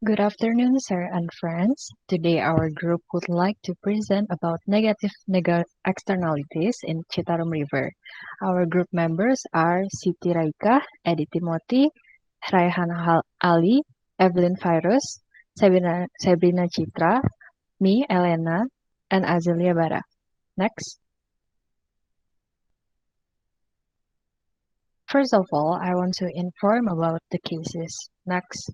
Good afternoon, sir and friends. Today our group would like to present about negative externalities in Citarum River. Our group members are Siti Raiqah, Edith Timothea, Rayhan Ali, Evelyn Fairuz, Sebrina Citra, me, Ellena, and Azzelya Bara. Next. First of all, I want to inform about the cases. Next.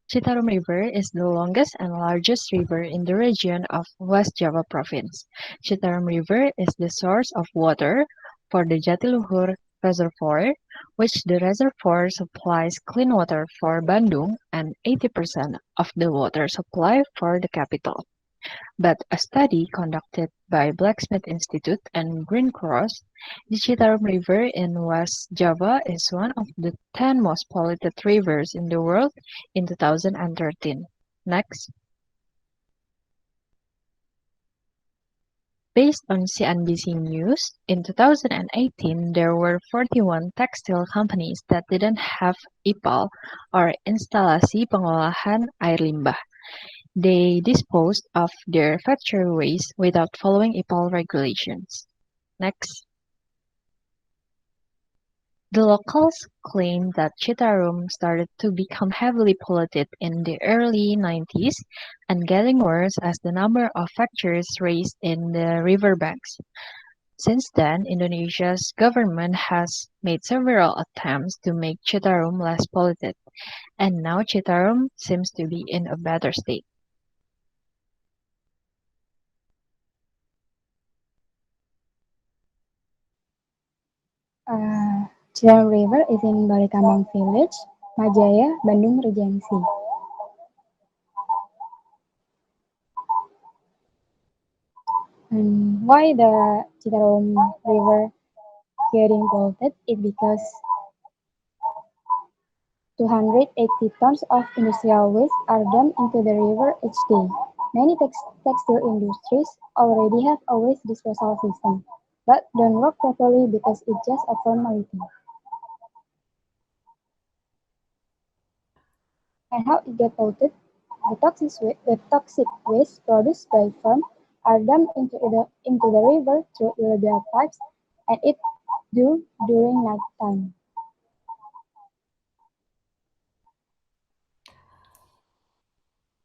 Citarum River is the longest and largest river in the region of West Java Province. Citarum River is the source of water for the Jatiluhur Reservoir, which the reservoir supplies clean water for Bandung and 80% of the water supply for the capital. But a study conducted by Blacksmith Institute and Green Cross, the Citarum River in West Java is one of the 10 most polluted rivers in the world in 2013. Next. Based on CNBC News, in 2018 there were 41 textile companies that didn't have IPAL or Instalasi Pengolahan Air Limbah. They disposed of their factory waste without following IPAL regulations. Next. The locals claim that Citarum started to become heavily polluted in the early 90s and getting worse as the number of factories raised in the riverbanks. Since then, Indonesia's government has made several attempts to make Citarum less polluted, and now Citarum seems to be in a better state. Citarum River is in Balikambang Village, Majaya, Bandung Regency. And why the Citarum River getting polluted is because 280 tons of industrial waste are dumped into the river each day. Many textile industries already have a waste disposal system, but don't work properly because it's just a formality. And how it gets polluted? The toxic waste produced by firms are dumped into the river through illegal pipes, and it do during night time.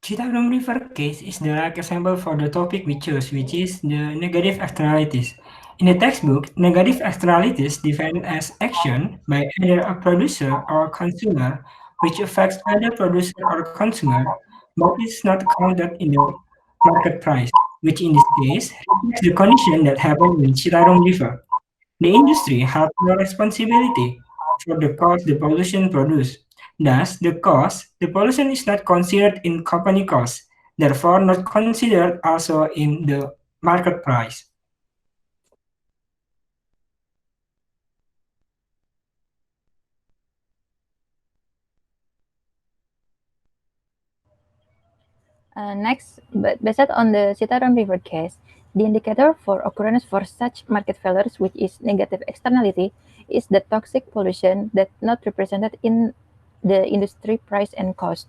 Citarum River case is the right example for the topic we chose, which is the negative externalities. In the textbook, negative externalities defined as action by either a producer or consumer which affects either producer or consumer, but is not counted in the market price, which in this case reflects the condition that happened in Citarum River. The industry has no responsibility for the cost the pollution produces. Thus, the pollution is not considered in company cost, therefore not considered also in the market price. Next, based on the Citarum River case, the indicator for occurrence for such market failures, which is negative externality, is the toxic pollution that not represented in the industry price and cost.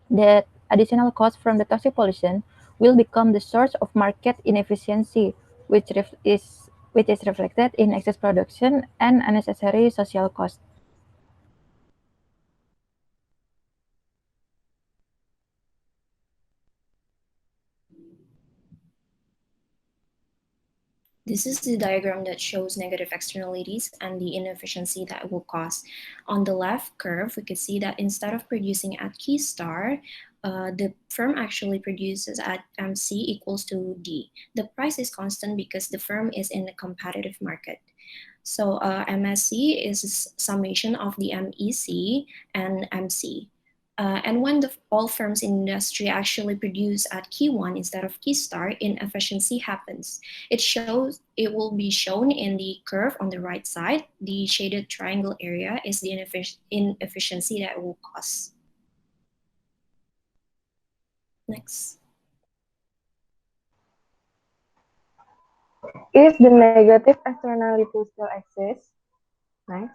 The additional cost from the toxic pollution will become the source of market inefficiency, which is reflected in excess production and unnecessary social cost. This is the diagram that shows negative externalities and the inefficiency that it will cause. On the left curve, we can see that instead of producing at Q star, the firm actually produces at MC equals to D. The price is constant because the firm is in a competitive market. So MSC is a summation of the MEC and MC. And when all firms in industry actually produce at Q1 instead of Q star, inefficiency happens. It will be shown in the curve on the right side. The shaded triangle area is the inefficiency that will cause. Next. If the negative externality still exists, next.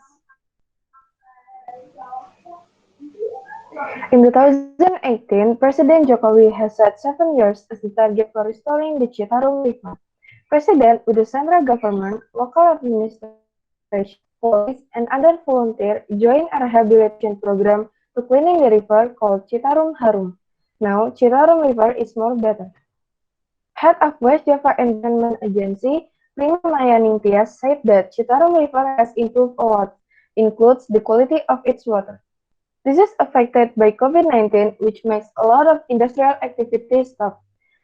In 2018, President Jokowi has set 7 years as the target for restoring the Citarum River. President with the central government, local administration, police, and other volunteers joined a rehabilitation program to cleaning the river called Citarum Harum. Now, Citarum River is more better. Head of West Java Environment Agency, Prima Mayaningtyas, said that Citarum River has improved a lot, includes the quality of its water. This is affected by COVID-19, which makes a lot of industrial activity stop.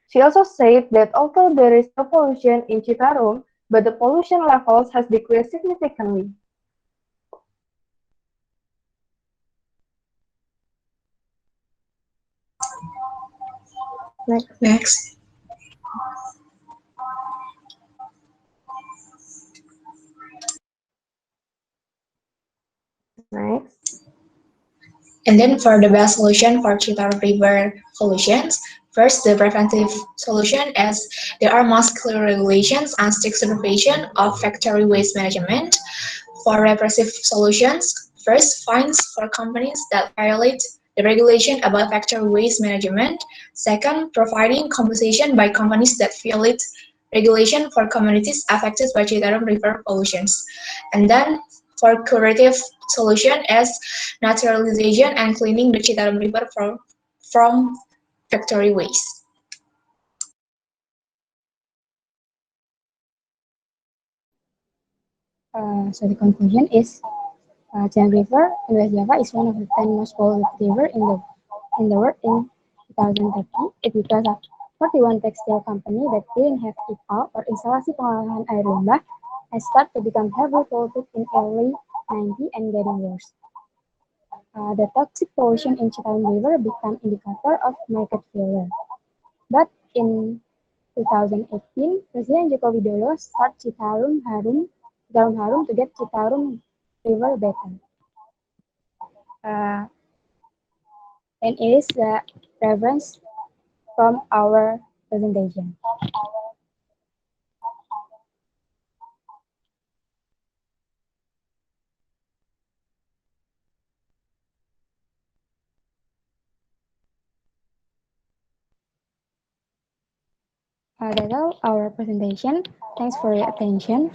She also said that although there is no pollution in Citarum, but the pollution levels has decreased significantly. Next. Next. Next. And then for the best solution for Citarum River pollutions, first the preventive solution is there are most clear regulations and strict supervision of factory waste management. For repressive solutions, first fines for companies that violate the regulation about factory waste management. Second, providing compensation by companies that violate regulation for communities affected by Citarum River pollutions. And then for curative solution is naturalization and cleaning the Citarum River from factory waste. So the conclusion is Citarum River in West Java is one of the 10 most polluted river in the world in 2030. It because of 41 textile company that didn't have IPAL or Instalasi Pengolahan Air Limbah has started to become heavily polluted in early 90 and getting worse. The toxic pollution in Citarum River became indicator of market failure. But in 2018, Presiden Joko Widodo started Citarum Harum to get Citarum River better. Uh, and it is the reference from our presentation. That's all our presentation. Thanks for your attention.